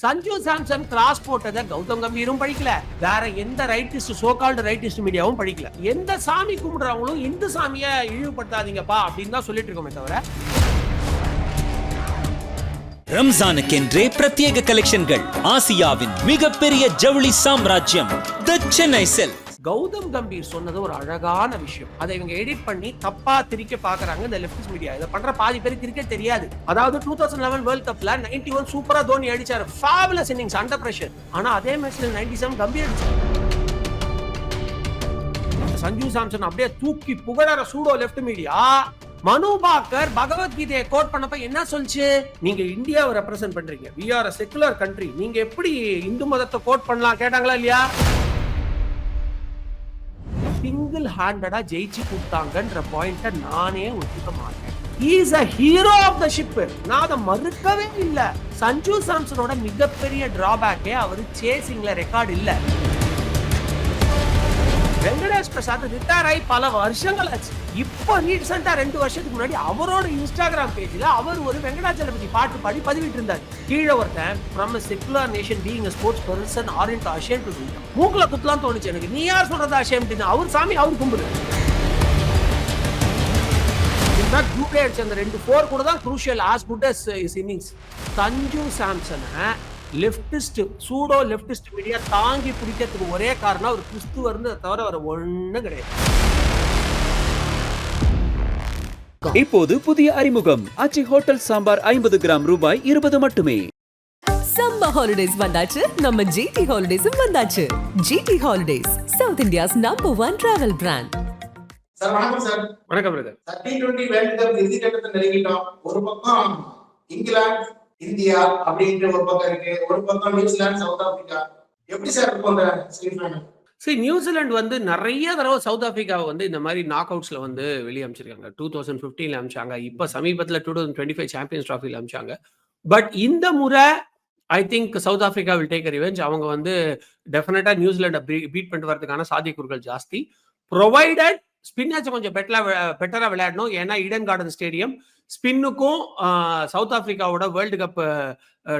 Sanju Samson cross போட்டதை கௌதம் கம்பீரும் படிக்கல, வேற எந்த ரைட்டிஸ்ட் சோகால்டு ரைட்டிஸ்ட் மீடியாவும் படிக்கல. எந்த சாமி கும்பிடுறவங்களும் இந்து சாமியை இழிவுபடுத்தாதீங்கப்பா அப்படின்னு தான் சொல்லிட்டு இருக்கோமே தவிர. ரம்ஜானுக்கென்றே பிரத்யேக கலெக்ஷன்கள். ஆசியாவின் மிகப்பெரிய ஜவுளி சாம்ராஜ்யம் தி சென்னை சில்க்ஸ். கௌதம் கம்பீர் சொன்னது ஒரு அழகான விஷயம். அதை இவங்க எடிட் பண்ணி தப்பா திரிக்க பாக்குறாங்க இந்த லெஃப்ட் மீடியா. இதை பண்ற பாதி பேருக்கு கிரிக்கெட் தெரியாது. அதாவது 2011 வேர்ல்ட் கப்ல 91 சூப்பரா தோனி அடிச்சாரு, ஃபேபுலஸ் இன்னிங்ஸ் அண்டர் பிரஷர். ஆனா அதே மேட்ச்ல 97 கம்பீர் அடிச்சாரு. சஞ்சு சாம்சன் அப்படியே தூக்கி புகழற சூடோ லெஃப்ட் மீடியா மனு பாக்கர் பகவத்கீதையை கோட் பண்ணப்ப என்ன சொல்லுச்சு? நீங்க இந்தியாவை ரெப்ரசென்ட் பண்றீங்க, we are a secular country, நீங்க எப்படி இந்து மதத்தை கோட் பண்ணலாம் கேட்டாங்களா இல்லையா? சிங்கிள் ஹேண்டடா ஜெயிச்சு கொடுத்தாங்கன்ற பாயிண்ட நானே ஒத்துக்க மாட்டேன். he is a hero of the ship. நான் அதை மறுக்கவே இல்ல. சஞ்சு சாம்சனோட மிகப்பெரிய டிராபேக்கே அவர் சேசிங்ல ரெக்கார்ட் இல்ல. வெங்கடேஷ் பிரசாத் ரிட்டையர் ஆகி பல வருஷங்கள் ஆச்சு. இப்போ ரீசெண்டா 2 வருஷத்துக்கு முன்னாடி அவரோட இன்ஸ்டாகிராம் பேஜ்ல அவர் ஒரு வெங்கடாச்சலபதி பாட்டு பாடி பதிவிட்டு இருந்தார். கீழே ஒருத்தன் from a secular nation being a sports person aren't ashamed to do it. மூக்குல குத்தலாம் தோணுச்சு எனக்கு. நீ யார் சொல்றது ashamed? அவர் சாமி அவர் கும்பிடு. இந்த குரூப் அடிச்ச அந்த 2 4 கூட தான் crucial as good as his innings. Sanju சாம்சனை லெப்டிஸ்ட் சூடோ லெப்டிஸ்ட் மீடியா தாங்கி பிடிக்கிறதுக்கு ஒரே காரணம் அவர் கிறிஸ்துவர்னு தவிர வர ஒண்ணும் கிடையாது. இப்போது புதிய அறிமுகம் ஆச்சி ஹோட்டல் சாம்பார் 50 கிராம் ரூபாய் 20 மட்டுமே. சம்மர் ஹாலிடேஸ் வந்தாச்சு, நம்ம ஜிடி ஹாலிடேஸும் வந்தாச்சு. GT holidays south India's number 1 travel brand. Sir வணக்கம் சார். வணக்கம் பிரதர். T20 வேர்ல்ட் கப் இறுதி கட்டத்தை நெருங்கிட்டோம். ஒரு பக்கம் இங்கிலாந்து இந்தியா அப்படின்ற ஒரு பக்கம் இருக்கு, ஒரு பக்கம் நியூசிலாந்து சவுத் ஆப்பிரிக்கா. எப்படி சார் இருக்கும் அந்த செமிஃபைனல்? சரி, நியூசிலாந்து வந்து நிறைய தடவை சவுத் ஆப்பிரிக்காவை வந்து இந்த மாதிரி நாக் அவுட்ஸ்ல வந்து வெளியே அமைச்சிருக்காங்க. 2015 அமிச்சாங்க, இப்ப சமீபத்துல 2025 சாம்பியன்ஸ் டிராஃபில அமிச்சாங்க. பட் இந்த முறை I think south Africa will take revenge. அவங்க வந்து டெஃபினட்டா நியூசிலாண்டை பீட் பண்ணிட்டு வரதுக்கான சாத்தியக்கூறுகள் ஜாஸ்தி. ப்ரொவைடட் ஸ்பின்னாச்சும் கொஞ்சம் பெட்டரா விளையாடணும். ஏன்னா ஈடன் கார்டன் ஸ்டேடியம் ஸ்பின்னுக்கும் சவுத் ஆப்பிரிக்காவோட வேர்ல்டு கப்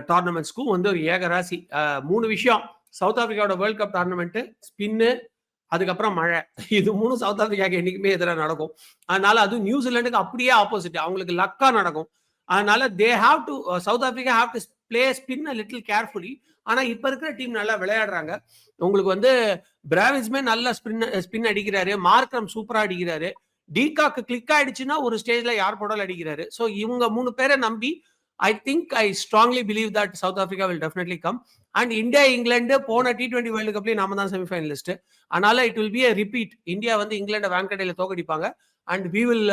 டோர்னமெண்ட்ஸ்க்கும் வந்து ஒரு ஏகராசி. 3 விஷயம். சவுத் ஆப்பிரிக்காவோட வேர்ல்ட் கப் டோர்னமெண்ட், ஸ்பின்னு, அதுக்கப்புறம் மழை. இது 3 சவுத் ஆப்பிரிக்காவுக்கு என்னைக்குமே எதிராக நடக்கும். அதனால அதுவும் நியூசிலாண்டுக்கு அப்படியே ஆப்போசிட், அவங்களுக்கு லக்கா நடக்கும். அதனால they have to south Africa have to play spin a little carefully. ஆனா இப்ப இருக்கிற டீம் நல்லா விளையாடுறாங்க. உங்களுக்கு வந்து பிராவிஸ்மே நல்ல ஸ்பின் அடிக்கிறாரு, மார்க்ரம் சூப்பரா அடிக்கிறாரு, டிகாக்கு கிளிக் ஆயிடுச்சுன்னா ஒரு ஸ்டேஜ்ல யார் போடாலும் அடிக்கிறாரு. ஸோ இவங்க 3 பேரை நம்பி I strongly believe that South Africa will definitely come. And India England போன T20 வேர்ல்டு கப்லயும் நாம தான் செமிஃபைனலிஸ்ட். அதனால it will be a repeat. India வந்து இங்கிலாண்டை வான்கடையில தோக்கடிப்பாங்க. And we will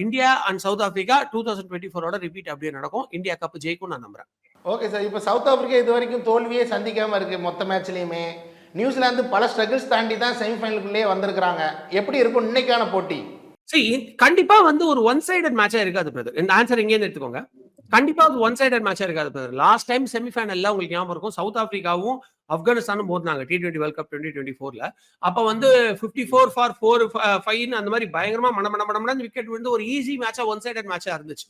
India and South Africa 2024ஓட ரிப்பீட் அப்படியே நடக்கும். இந்தியா கப் ஜெயிக்கும் நான் நம்புறேன். Okay sir. இப்போ சவுத் ஆப்பிரிக்கா இது வரைக்கும் தோல்வியே சந்திக்காம இருக்கு மொத்த மேட்ச்லயுமே. நியூசிலாந்து பல ஸ்ட்ரகிள்ஸ் தாண்டி தான் செமிஃபைனலுக்குள்ளே வந்திருக்காங்க. எப்படி இருக்கும் இன்னைக்கான போட்டி? கண்டிப்பா வந்து ஒரு ஒன் சைடட் மேட்சா இருக்காது பிரதர். இந்த ஆன்சர் இங்கே எடுத்துக்கோங்க. கண்டிப்பா ஒரு ஒன் சைடட் மேட்சா இருக்காது பிரதர். லாஸ்ட் டைம் செமிஃபைனல்ல உங்களுக்கு ஞாபகம் இருக்கும், சவுத் ஆப்பிரிக்காவும் ஆப்கானிஸ்தானும் மோதினாங்க T20 வேர்ல்ட் கப் 2024ல. அப்ப வந்து 54 ஃபார் 4-5 அந்த மாதிரி பயங்கரமா மடமடமடமடன்னு விக்கெட் விழுந்து ஒரு ஈஸி மேட்சா ஒன் சைடட் மேட்சா இருந்துச்சு.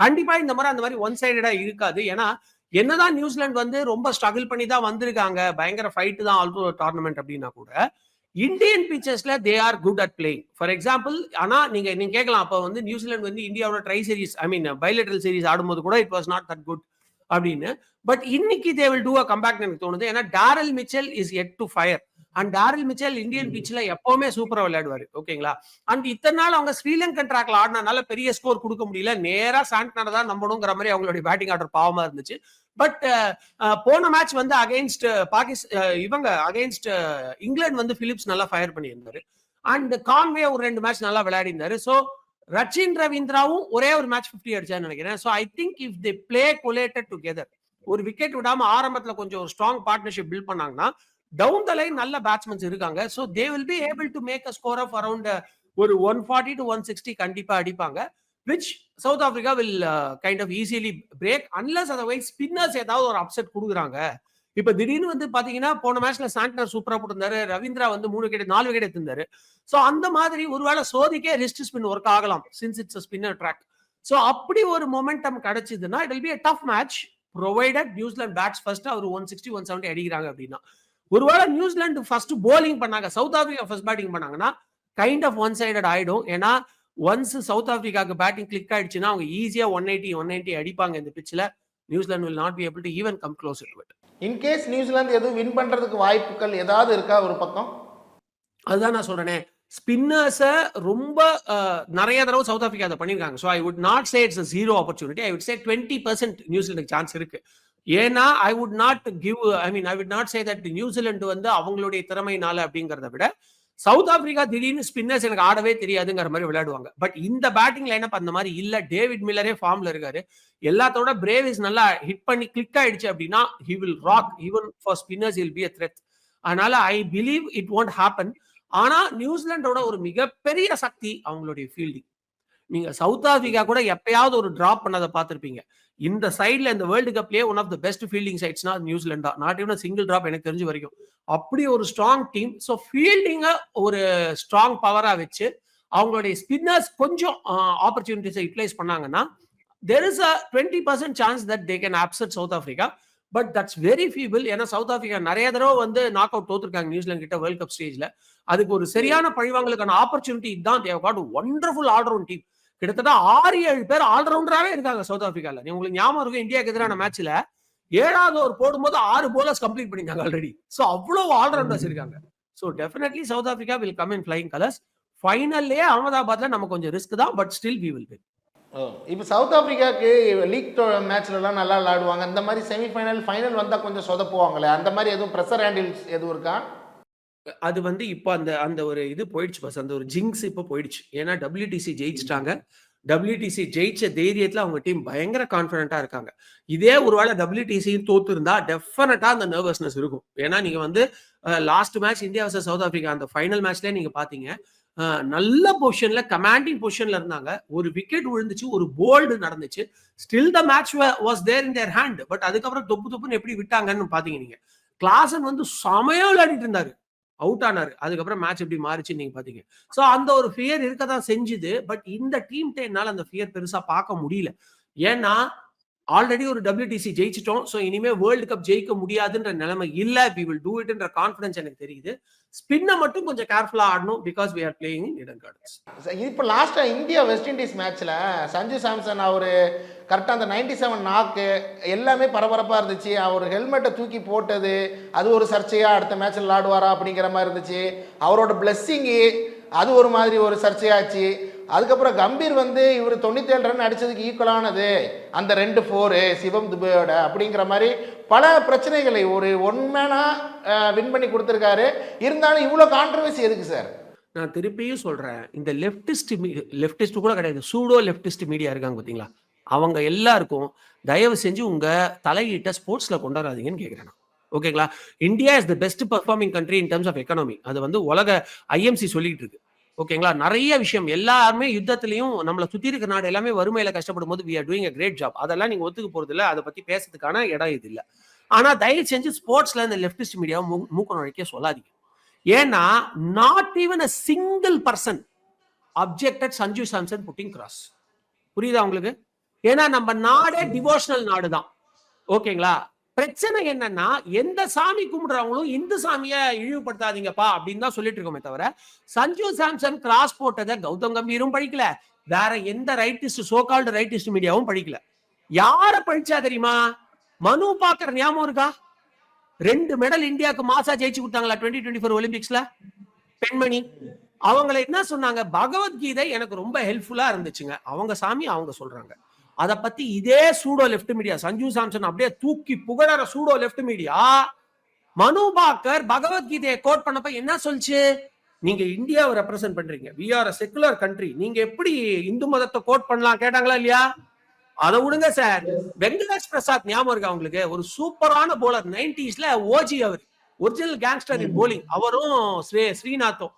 கண்டிப்பா இந்த முறை அந்த மாதிரி ஒன் சைடடா இருக்காது. ஏன்னா என்னதான் நியூசிலாந்து வந்து ரொம்ப ஸ்ட்ரகிள் பண்ணி தான் வந்திருக்காங்க, பயங்கர ஃபைட் தான் ஆல்சோ டோர்னமெண்ட் அப்படின்னா கூட இந்தியன் பிச்சர்ஸ்ல they are good at playing. For example, ஆனா நீங்க கேட்கலாம், அப்ப வந்து நியூசிலாந்து வந்து இந்தியாவோட ட்ரை சீரிஸ் பைலேட்டரல் சீரிஸ் ஆடும்போது கூட it was not that good அப்படின்னு. பட் இன்னைக்கு they will do a comeback எனக்கு தோணுது. ஏன்னா Daryl Mitchell is yet to fire. And Daryl Mitchell Indian பிச்சில் எப்பவுமே சூப்பரா விளையாடுவாரு. ஓகேங்களா? அண்ட் இத்தனை நாள் அவங்க ஸ்ரீலங்கன் ட்ராக்ல ஆடினால பெரிய ஸ்கோர் கொடுக்க முடியல. நேரா சாண்டனா தான் நம்பணுங்கிற மாதிரி அவங்களுடைய பேட்டிங் ஆர்டர் பாவமா இருந்துச்சு. பட் போன மேட்ச் வந்து அகைன்ஸ்ட் அகைன்ஸ்ட் இங்கிலாந்து வந்து பிலிப்ஸ் நல்லா ஃபயர் பண்ணியிருந்தாரு. அண்ட் கான்வே ஒரு 2 மேட்ச் நல்லா விளையாடி இருந்தாரு. ஸோ ரச்சின் ரவீந்திராவும் ஒரே ஒரு மேட்ச் 50 அடிச்சான்னு நினைக்கிறேன். So I think if they play collated together, ஒரு விக்கெட் விடாம ஆரம்பத்துல கொஞ்சம் ஒரு ஸ்ட்ராங் பார்ட்னர்ஷிப் பில்ட் பண்ணாங்கன்னா டவுன் த லைன் நல்ல பேட்ஸ்மேன்ஸ் இருக்காங்க. So they will be able to make a score of around ஒரு 140 to 160 கண்டிப்பா அடிப்பாங்க. which South Africa will kind of easily break unless otherwise spinners ஏதாவது ஒரு அப்செட் கொடுக்குறாங்க. இப்ப திடீர்னு வந்து பாத்தீங்கன்னா போன மேட்ச்ல சாண்டனர் சூப்பரா போட்டிருந்தாரு, ரவீந்திரா வந்து 4 விக்கெட் எடுத்திருந்தாரு. சோ அந்த மாதிரி ஒருவேளை சோதிக்கே ரிஸ்ட் ஸ்பின் ஒர்க் ஆகலாம் since it's spinner track. So அப்படி ஒரு மொமெண்டம் கிடைச்சதுன்னா it will be a tough match. Provided New Zealand bats first அவர் 160 170 அடிக்கிறாங்க அப்படின்னா. ஒருவேளை நியூசிலாந்து ஃபர்ஸ்ட் போலிங் பண்ணாங்க, சவுத் ஆப்பிரிக்கா ஃபர்ஸ்ட் பேட்டிங் பண்ணாங்கன்னா கைண்ட் ஆஃப் ஒன் சைடட் ஆயிடும். ஏன்னா ஒன்ஸ் சவுத் ஆப்பிரிக்காக்கு பேட்டிங் கிளிக் ஆயிடுச்சுன்னா அவங்க ஈஸியா 180 அடிப்பாங்க இந்த பிச்சில். New Zealand will not be able to even come closer to it. In case New Zealand எதுவும் வின் பண்றதுக்கு வாய்ப்புகள் ஏதாவது இருக்கா ஒரு பக்கம்? அதுதான் நான் சொல்றேனே, ஸ்பின்னர்ஸை ரொம்ப நிறைய தடவை சவுத் ஆப்பிரிக்கா அதை பண்ணியிருக்காங்க. So I would not say it's zero opportunity. I would say 20% நியூசிலாந்துக்கு சான்ஸ் இருக்கு. ஏன்னா I would not say that New Zealand வந்து அவங்களுடைய திறமையினால அப்படிங்கிறத விட சவுத் ஆப்பிரிக்கா திடீர்னு ஸ்பின்னர்ஸ் எனக்கு ஆடவே தெரியாதுங்கிற மாதிரி விளையாடுவாங்க. பட் இந்த பேட்டிங் லைனப் அந்த மாதிரி இல்ல. டேவிட் மில்லரே ஃபார்ம்ல இருக்காரு. எல்லாத்தோட பிரேவிஸ் நல்லா ஹிட் பண்ணி கிளிக் ஆயிடுச்சு அப்படின்னா he will rock. even for spinners he will be a threat. அதனால I believe it won't happen. ஆனா நியூசிலாண்டோட ஒரு மிகப்பெரிய சக்தி அவங்களுடைய ஃபீல்டிங். நீங்க சவுத் ஆப்பிரிக்கா கூட எப்பயாவது ஒரு டிராப் பண்ணதை பார்த்திருப்பீங்க. இந்த சைட்ல இந்த வேர்ல்டு கப்லயே one of the best fielding சைட்ஸ்னா நியூசிலாந்து தான். நாட் ஈவன் சிங்கிள் டிராப் எனக்கு தெரிஞ்ச வரைக்கும். அப்படி ஒரு ஸ்ட்ராங் டீம். ஸோ ஃபீல்டிங்க ஒரு ஸ்ட்ராங் பவரா வச்சு அவங்களுடைய ஸ்பின்னர்ஸ் கொஞ்சம் ஆப்பர்ச்சுனிட்டிஸை யூட்டிலைஸ் பண்ணாங்கன்னா there is a 20% chance that they can upset South Africa. But that's very feeble. ஏன்னா சவுத் ஆப்பிரிக்கா நிறைய தடவை வந்து நாக் அவுட் தோத்துருக்காங்க நியூசிலாந்து கிட்ட வேர்ல்ட் கப் ஸ்டேஜ்ல. அதுக்கு ஒரு சரியான பழிவாங்களுக்கான ஆப்பர்ச்சுனிட்டி இதுதான். they have got wonderful all-round team. கிட்டத்தட்ட 6-7 பேர் ஆல்ரவுண்டராகவே இருக்காங்க சவுத் ஆப்பிரிக்கால. உங்களுக்கு ஞாபகம் இருக்கும், இந்தியாவுக்கு எதிரான மேட்ச்ல 7வது ஓவர் போடும்போது 6 bowlers கம்ப்ளீட் பண்ணிட்டாங்க ஆல்ரெடி. ஸோ அவ்வளவு ஆல்ரவுண்டர்ஸ் இருக்காங்க. So definitely South Africa will come in flying colours. ஃபைனல்லே அகமதாபாத்ல நம்ம கொஞ்சம் ரிஸ்க் தான். But still we will win. இப்போ சவுத் ஆப்பிரிக்காவுக்கு லீக் மேட்ச்லலாம் நல்லா விளையாடுவாங்க. இந்த மாதிரி செமிஃபைனல் ஃபைனல் வந்தால் கொஞ்சம் சொதப்புவாங்களே, அந்த மாதிரி எதுவும் ப்ரெஷர் ஹேண்டில்ஸ் எதுவும் இருக்கா? அது வந்து இப்போ அந்த ஒரு இது போயிடுச்சு பஸ். அந்த ஒரு ஜிங்ஸ் இப்போ போயிடுச்சு. ஏன்னா WTC ஜெயிச்சிட்டாங்க. WTC ஜெயிச்ச தைரியத்துல அவங்க டீம் பயங்கர கான்ஃபிடென்ட்டா இருக்காங்க. இதே ஒருவேளை WTC தோத்து இருந்தா டெஃபினட்டா அந்த நர்வஸ்னஸ் இருக்கும். ஏன்னா நீங்க வந்து last match India versus south Africa அந்த ஃபைனல் மேட்ச்ல நீங்க பாத்தீங்க, நல்ல பொசிஷன்ல கமாண்டிங் பொசிஷன்ல இருந்தாங்க. ஒரு விக்கெட் விழுந்துச்சு, ஒரு போல்டு நடந்துச்சு. Still the match was there in their hand. But அதுக்கப்புறம் தொப்புன்னு எப்படி விட்டாங்கன்னு பாத்தீங்க நீங்க. கிளாசன் வந்து சமயம் விளையாடிட்டு இருந்தாரு, அவுட் ஆனாரு. அதுக்கப்புறம் மேட்ச் எப்படி மாறிச்சு நீங்க பாத்தீங்க. சோ அந்த ஒரு ஃபியர் இருக்கதான் செஞ்சுது. பட் இந்த டீம் என்னால அந்த ஃபியர் பெருசா பார்க்க முடியல. ஏன்னா ஆல்ரெடி ஒரு WTC ஜெயிச்சிட்டோம். ஸோ இனிமே வேர்ல்டு கப் ஜெயிக்க முடியாதுன்ற நிலைமை இல்ல. வி வில் டூ இட்ன்ற கான்ஃபிடன்ஸ் எனக்கு தெரியுது. ஸ்பின்னை மட்டும் கொஞ்சம் கேர்ஃபுல்லா ஆடணும். Because we are playing in Eden Gardens. இப்போ லாஸ்டா இந்தியா வெஸ்ட் இண்டீஸ் மேட்ச்ல சஞ்சு சாம்சன் அவரு கரெக்டாக அந்த 97 நாக்கு எல்லாமே பரபரப்பாக இருந்துச்சு. அவர் ஹெல்மெட்டை தூக்கி போட்டது அது ஒரு சர்ச்சையாக அடுத்த மேட்ச்சில் விளாடுவாரா அப்படிங்கிற மாதிரி இருந்துச்சு. அவரோட பிளெஸ்ஸிங்கு அது ஒரு மாதிரி ஒரு சர்ச்சையாச்சு. அதுக்கப்புறம் கம்பீர் வந்து இவர் 97 ரன் அடித்ததுக்கு ஈக்குவலானது அந்த 2 4 சிவம் துபையோட அப்படிங்கிற மாதிரி பல பிரச்சனைகளை ஒரு ஒன்மேனாக வின் பண்ணி இருந்தாலும் இவ்வளோ கான்ட்ரவர்சி எதுக்கு சார்? நான் திருப்பியும் சொல்றேன், இந்த லெப்டிஸ்ட் கூட கிடையாது, சூடோ லெப்டிஸ்ட் மீடியா இருக்காங்க பார்த்தீங்களா, அவங்க எல்லாருக்கும் தயவு செஞ்சு உங்க தலையீட்டை ஸ்போர்ட்ஸ்ல கொண்டாடாதீங்கன்னு கேட்கிறேன். ஓகேங்களா? India is the best performing country in terms of economy. அது வந்து உலக IMC சொல்லிட்டு இருக்கு. ஓகேங்களா? நிறைய விஷயம் எல்லாருமே யுத்தத்திலையும் நம்மளை சுத்தி இருக்கிற நாடு எல்லாமே வறுமையில கஷ்டப்படும் போது we are doing a great job. அதெல்லாம் நீங்க ஒத்துக்க போறது இல்லை. அதை பத்தி பேசுறதுக்கான இடம் இது இல்லை. ஆனா தயவு செஞ்சு ஸ்போர்ட்ஸ்ல இந்த லெப்டிஸ்ட் மீடியாவை மூக்க நுழைக்க சொல்லாதீங்க. ஏன்னா not even a single person objected Sanju Samson pudding cross. புரியுதா உங்களுக்கு? ஏன்னா நம்ம நாடே டிவோஷனல் நாடு தான். ஓகேங்களா? பிரச்சனை என்னன்னா எந்த சாமி கும்பிடுறவங்களும் இந்து சாமியை இழிவுபடுத்தாதீங்கப்பா அப்படின்னு தான் சொல்லிட்டு இருக்கோமே தவிர சஞ்சு சாம்சன் கிராஸ் போட்டதை கௌதம் கம்பீரும் படிக்கல, வேற எந்த ரைட்டிஸ்ட் சோகால்டு ரைட்டிஸ்ட் மீடியாவும் படிக்கல. யார படிச்சா தெரியுமா? மனு பாக்கர் ஞாபகம் இருக்கா? 2 மெடல் இந்தியாவுக்கு மாசா ஜெயிச்சு கொடுத்தாங்களா 2024 ஒலிம்பிக்ஸ்ல பெண்மணி. அவங்களை என்ன சொன்னாங்க? பகவத்கீதை எனக்கு ரொம்ப ஹெல்ப்ஃபுல்லா இருந்துச்சுங்க. அவங்க சாமி அவங்க சொல்றாங்க. அதை பத்தி இதே pseudo left media Sanju Samson அப்படியே தூக்கி புகழற சூடோ லெப்ட் மீடியா மனு பாக்கர் பகவத்கீதையை கோட் பண்ணப்ப என்ன சொல்லுச்சு? நீங்க இந்தியாவை ரெப்ரசென்ட் பண்றீங்க, we are a secular country, நீங்க எப்படி இந்து மதத்தை கோட் பண்ணலாம் கேட்டாங்களா இல்லையா? அதை விடுங்க சார். வெங்கடேஷ் பிரசாத் ஞாபகம் இருக்கா உங்களுக்கு? ஒரு சூப்பரான போலர் 90s ஓஜி, அவர் ஒரிஜினல் கேங்ஸ்டர் இன் போலிங். அவரும் ஸ்ரீநாத்தும்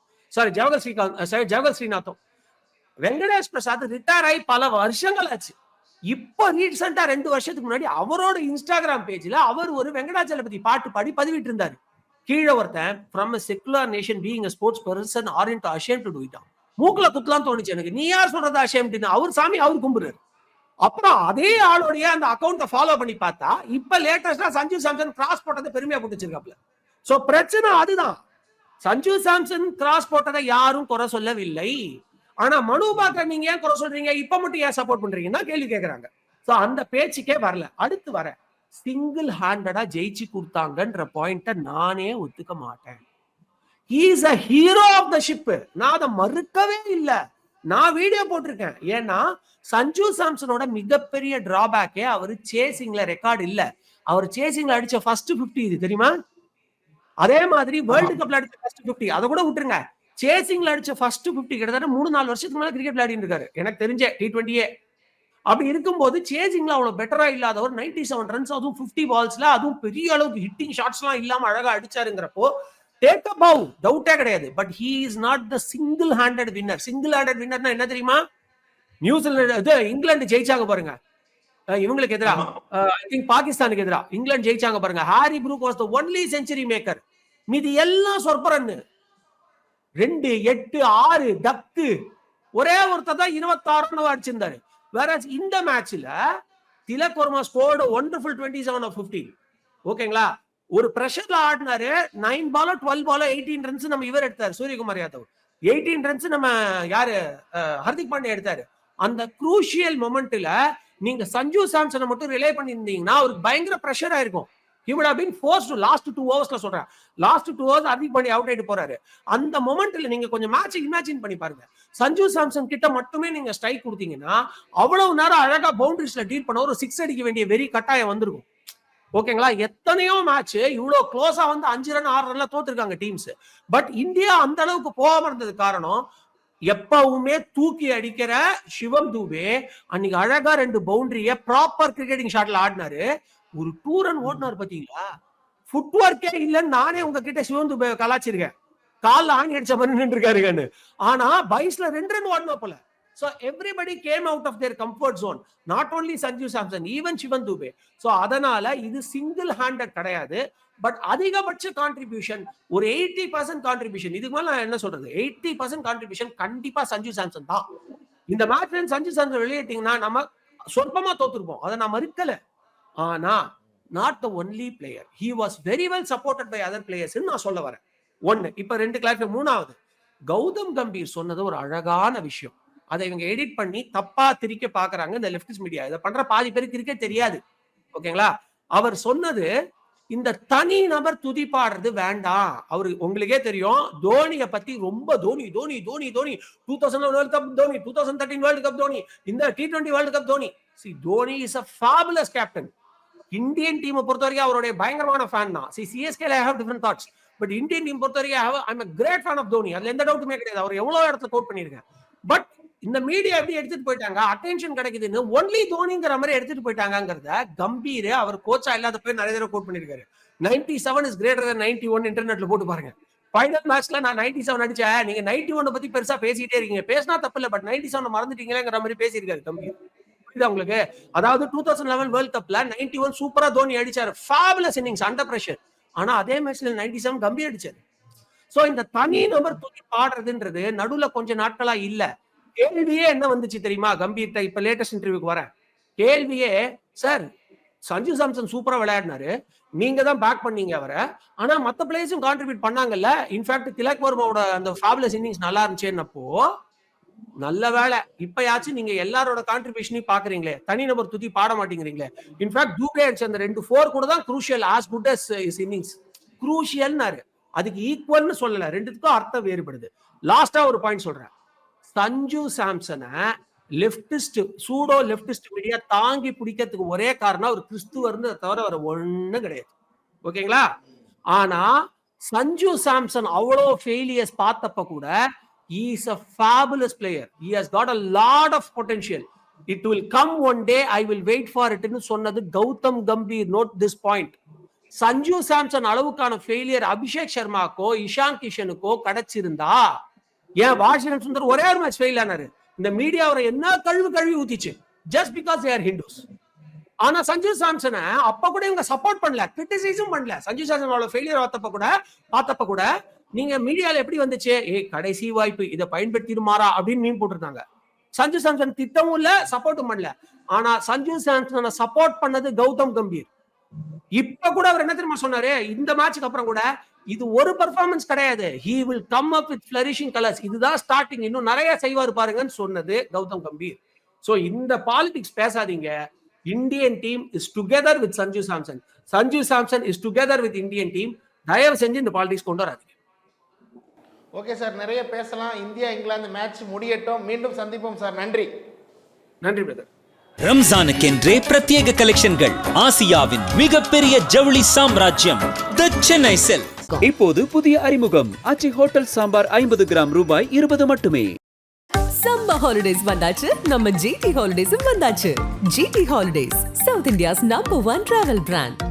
ஜவஹர் ஸ்ரீநாத்தும். வெங்கடேஷ் பிரசாத் ரிட்டையர் ஆகி பல வருஷங்கள் ஆச்சு. இப்ப ரீசெண்டா 2 வருஷத்துக்கு முன்னாடி அவரோட இன்ஸ்டாகிராம் பேஜ்ல அவர் ஒரு வெங்கடாச்சலபதி பாட்டு பாடி பதிவிட்டு இருந்தாரு. கீழே ஒருத்தன் from a secular nation being a sports person aren't ashamed to do it. மூக்குல குத்தலாம் தோணுச்சு எனக்கு. நீ யார் சொல்றது ashamed? அவர் சாமி அவர் கும்புறாரு. அப்புறம் அதே ஆளுடைய அந்த அக்கௌண்ட்டை ஃபாலோ பண்ணி பார்த்தா இப்ப லேட்டஸ்டா சஞ்சு சாம்சன் கிராஸ் போட்டதை பெருமையா போட்டு வச்சிருக்காப்ல. சோ பிரச்சனை அதுதான். சஞ்சு சாம்சன் கிராஸ் போட்டதை யாரும் குறை சொல்லவில்லை. ஆனா மனு பாக்கர் நீங்க ஏன் குறை சொல்றீங்க, இப்ப மட்டும் ஏன் சப்போர்ட் பண்றீங்கன்னா கேள்வி கேட்கறாங்க. சோ அந்த பேச்சுக்கே வரல. அடுத்து வர சிங்கிள் ஹேண்டடா ஜெயிச்சு கொடுத்தாங்கன்ற பாயிண்ட நானே ஒத்துக்க மாட்டேன். He is a hero of the ship. நான் அதை மறுக்கவே இல்லை. நான் வீடியோ போட்டிருக்கேன். ஏன்னா சஞ்சு சாம்சனோட மிகப்பெரிய டிராபேக்கே அவர் சேசிங்ல ரெக்கார்டு இல்ல. அவர் சேசிங்ல அடிச்ச ஃபர்ஸ்ட் 50 இது தெரியுமா? அதே மாதிரி வேர்ல்டு கப்ல அடிச்ச ஃபர்ஸ்ட் 50 அதை கூட விட்டுருங்க. சேசிங்ல அடிச்ச ஃபர்ஸ்ட் 50 கிட்டத்தட்ட 3-4 வருஷத்துக்கு மேல கிரிக்கெட் விளையாடிட்டு இருக்காரு எனக்கு தெரிஞ்ச T20. அப்படி இருக்கும்போது சேசிங்ல அவ்வளவு பெட்டரா இல்லாதவர் 97 ரன்ஸ், அதுவும் 50 பால்ஸ்ல, அதுவும் பெரிய அளவுக்கு ஹிட்டிங் ஷாட்ஸ் எல்லாம் இல்லாம அழகா அடிச்சாருங்கிறப்போ டேக் அ பவ், டவுட்டே கிடையாது. But he is not the single handed winner. Single handed வின்னர்னா என்ன தெரியுமா? நியூசிலாந்து இங்கிலாந்து ஜெயிச்சாங்க பாருங்க இவங்களுக்கு எதிராக, ஐ திங்க் பாகிஸ்தானுக்கு எதிராக இங்கிலாந்து ஜெயிச்சாங்க பாருங்க. Harry Brook was the only century maker. மீதி எல்லாம் சொற்ப ரன்னு, 2, 8, 6 டக்கு. ஒரே ஒருத்தர் தான் 26 ரன் அடிச்சிருந்தாரு. வேற இந்த மேட்ச்ல Tilak Varma scored wonderful 27 of 50. ஓகேங்களா? ஒரு பிரஷர்ல ஆடினாரு. 9 பாலோ 12 பாலோ 18 ரன்ஸ் நம்ம இவர் எடுத்தாரு, சூரியகுமார் யாதவ். 18 ரன்ஸ் நம்ம யாரு ஹர்திக் பாண்டியா எடுத்தாரு. அந்த குரூஷியல் மொமெண்ட்ல நீங்க சஞ்சு சாம்சனை மட்டும் ரிலே பண்ணியிருந்தீங்கன்னா அவருக்கு பயங்கர பிரஷர் ஆயிருக்கும். He would have been forced to last 2 overs சொல்றேன். Last 2 overs Hardik Pandya out ஆயிட்டு போறாரு. அந்த மொமெண்ட்ல நீங்க கொஞ்சம் மேட்ச் இமேஜின் பண்ணி பாருங்க. சஞ்சு சாம்சன் கிட்ட மட்டுமே நீங்க ஸ்ட்ரைக் கொடுத்தீங்கன்னா அவ்வளவு நேரம் அழகா பவுண்டரிஸ்ல டீல் பண்ண ஒரு 6 அடிக்க வேண்டிய வெறி கட்டாயம் வந்திருக்கும். ஓகேங்களா? எத்தனையோ மேட்ச் இவ்வளவு க்ளோஸா வந்து 5 ரன் 6 ரன்ல தோத்துருக்காங்க டீம்ஸ். பட் இந்தியா அந்த அளவுக்கு போகாம இருந்தது காரணம் எப்பவுமே தூக்கி அடிக்கிற சிவம் தூபே அன்னைக்கு அழகா 2 பவுண்டரிய ப்ராப்பர் கிரிக்கெட்டிங் ஷாட்ல ஆடினாரு. ஒரு 2 ரன் ஓடினார் பாத்தீங்களா? ஃபுட் ஒர்க்கே இல்லைன்னு நானே உங்ககிட்ட சிவம் தூபே கலாச்சிருக்கேன். கால்ல ஆணி அடிச்ச மாதிரி நின்று இருக்காருன்னு. ஆனா பைஸ்ல 2 ரன் ஓடினா போல. So everybody came out of their comfort zone. Not only Sanju Samson, even Shivan Dube. So அதனால இது சிங்கிள் ஹேண்டட் கிடையாது. பட் அதிகபட்ச கான்ட்ரிபியூஷன் ஒரு 80% கான்ட்ரிபியூஷன். இதுக்கு மேல நான் என்ன சொல்றது, 80% கான்ட்ரிபியூஷன் கண்டிப்பா சஞ்சு சாம்சன் தான். இந்த மேட்ச்ல சஞ்சு சாம்சன் வெளியேட்டீங்கன்னா நம்ம சொற்பமா தோத்துருப்போம், அதை நான் மறுக்கல. ஆனா not the only player. He was very well supported by other players நான் சொல்ல வரேன். ஒன்னு இப்ப 2 கிளாஸ். மூணாவது கௌதம் கம்பீர் சொன்னது ஒரு அழகான விஷயம். அதை இவங்க எடிட் பண்ணி தப்பா திரிக்க பாக்குறாங்க இந்த லெப்டிஸ்ட் மீடியா. இதை பண்ற பாதி பேருக்கு கிரிக்கெட் தெரியாது. ஓகேங்களா? அவர் சொன்னது இந்த தனி நபர் துதிப்பாடுறது வேண்டாம். அவரு உங்களுக்கே தெரியும் தோனியை பத்தி ரொம்ப Dhoni Dhoni Dhoni Dhoni 2011 world cup Dhoni, 2013 world cup Dhoni, இந்த T20 world cup Dhoni. Dhoni is a fabulous captain. Indian டீமை பொறுத்த வரைக்கும் அவருடைய பயங்கரமான ஃபேன் தான். CSK I have different thoughts. But Indian team பொறுத்த வரைக்கும் I'm a great fan of Dhoni. அதுல எந்த டவுட்டுமே கிடையாது. அவர் எவ்வளவு இடத்துல கோட் பண்ணிருக்கேன். பட் இந்த மீடியா எப்படி எடுத்துட்டு போயிட்டாங்க, அட்டென்ஷன் கிடைக்குதுன்னு ஒன்லி தோனிங்கிற மாதிரி எடுத்துட்டு போயிட்டாங்கிறத கம்பீர் அவர் கோச்சா இல்லாத போய் நிறைய தடவை கோட் பண்ணிருக்காரு. 97 is greater than 91 இன்டர்நெட்ல போட்டு பாருங்க. ஃபைனல் மேட்ச்ல நான் 97 அடிச்சேன், நீங்க 91 பத்தி பெருசா பேசிட்டே இருக்கீங்க, பேசினா தப்பு இல்ல, பட் 97 மறந்துட்டீங்களேங்கிற மாதிரி பேசியிருக்காரு கம்பீர். புரியுதா உங்களுக்கு? அதாவது 2011 வேர்ல்ட் கப்ல 91 சூப்பரா தோனி அடிச்சாரு, ஃபேபுலஸ் இன்னிங்ஸ் அண்டர் பிரஷர். ஆனா அதே மேட்ச்ல 97 கம்பீர் அடிச்சாரு. சோ இந்த தனி நபர் தூக்கி பாடுறதுன்றது நடுவுல கொஞ்ச நாட்களா இல்ல. கேள்வியே என்ன வந்துச்சு தெரியுமா கம்பீர்ட்ட? இப்ப லேட்டஸ்ட் இன்டர்வியூக்கு வரேன். கேள்வியே, சார் சஞ்சு சாம்சன் சூப்பரா விளையாடினாரு, நீங்க தான் பேக் பண்ணீங்க அவரை, ஆனா மத்த பிளேயர்ஸும் கான்ட்ரிபியூட் பண்ணாங்கல்ல, இன்ஃபேக்ட் திலக் வர்மாவோட அந்த ஃபேபுலஸ் இன்னிங்ஸ் நல்லா இருந்துச்சுன்னப்போ நல்ல வேலை இப்பயாச்சும் நீங்க எல்லாரோட கான்ட்ரிபியூஷனையும் பாக்குறீங்களே, தனிநபர் துதி பாட மாட்டேங்கிறீங்களே. இன்ஃபேக்ட் டூபே அடிச்ச அந்த 2 4 கூட தான் crucial, as good as his innings. குரூஷியல்னாரு, அதுக்கு ஈக்குவல்னு சொல்லல, ரெண்டுத்துக்கும் அர்த்தம் வேறுபடுது. லாஸ்டா ஒரு பாயிண்ட் சொல்றேன். சஞ்சு சாம்சனை லெப்டிஸ்ட், சூடோ லெப்டிஸ்ட் மீடியா தாங்கி பிடிக்கிறதுக்கு ஒரே காரணம் அவர் கிறிஸ்துவர்னு தவிர வர ஒண்ணு கிடையாது. ஓகேங்களா? ஆனா சஞ்சு சாம்சன் அவ்வளோ ஃபெயிலியர்ஸ் பார்த்தப்ப கூட he is a fabulous player, he has got a lot of potential, it will come one day, I will wait for it ன்னு சொன்னது Gautam Gambhir. Note this point. Sanju Samson அளவுக்கான ஃபெயிலியர் அபிஷேக் சர்மாக்கோ இஷான் கிஷனுக்கோ கிடைச்சிருந்தா, ஏன் வாஷிங்டன் சுந்தர் ஒரே ஒரு மேட்ச் ஃபெயில் ஆனாரு, இந்த மீடியா அவரை என்ன கழுவி ஊத்திச்சு, just because they are Hindus. ஆனா சஞ்சு சாம்சனை அப்ப கூட இவங்க சப்போர்ட் பண்ணல, கிரிட்டிசைஸும் பண்ணல. சஞ்சு சாம்சனோட ஃபெயிலியர் பார்த்தப்ப கூட நீங்க மீடியால எப்படி வந்துச்சு, கடைசி வாய்ப்பு இதை பயன்படுத்திடுமாறா அப்படின்னு மீன் போட்டிருந்தாங்க. சஞ்சு சாம்சன் திட்டமும் இல்ல, சப்போர்ட்டும் பண்ணல. ஆனா சஞ்சு சாம்சனை சப்போர்ட் பண்ணது கௌதம் கம்பீர். இப்ப கூட அவர் என்ன தெரியுமா சொன்னாரு, இந்த மேட்சுக்கு அப்புறம் கூட, இது ஒரு பெர்ஃபார்மன்ஸ் கிடையாது, he will come up with flourishing colors, இதுதான் ஸ்டார்டிங், இன்னும் நிறைய செய்வார் பாருங்கன்னு சொன்னது கௌதம் கம்பீர். சோ இந்த பாலிடிக்ஸ் பேசாதீங்க. Indian team is together with Sanju Samson, Sanju Samson is together with Indian team. தயவு செஞ்சு இந்த பாலிடிக்ஸ் கொண்டு வராதீங்க. ஓகே சார், நிறைய பேசலாம். இந்தியா இங்கிலாந்து மேட்ச் முடியட்டும், மீண்டும் சந்திப்போம் சார். நன்றி. நன்றி பிரதர். ரம்ஜானுக்கென்றே பிரத்யேக கலெக்ஷன்கள். ஆசியாவின் மிகப்பெரிய ஜவுளி சாம்ராஜ்யம் தி சென்னை சில்க். இப்போது புதிய அறிமுகம் ஆச்சி ஹோட்டல் சாம்பார் 50 கிராம் ரூபாய் 20 மட்டுமே. சம்மர் ஹாலிடேஸ் வந்தாச்சு, நம்ம ஜிடி ஹாலிடேஸும் வந்தாச்சு. GT holidays, south India's number 1 travel brand.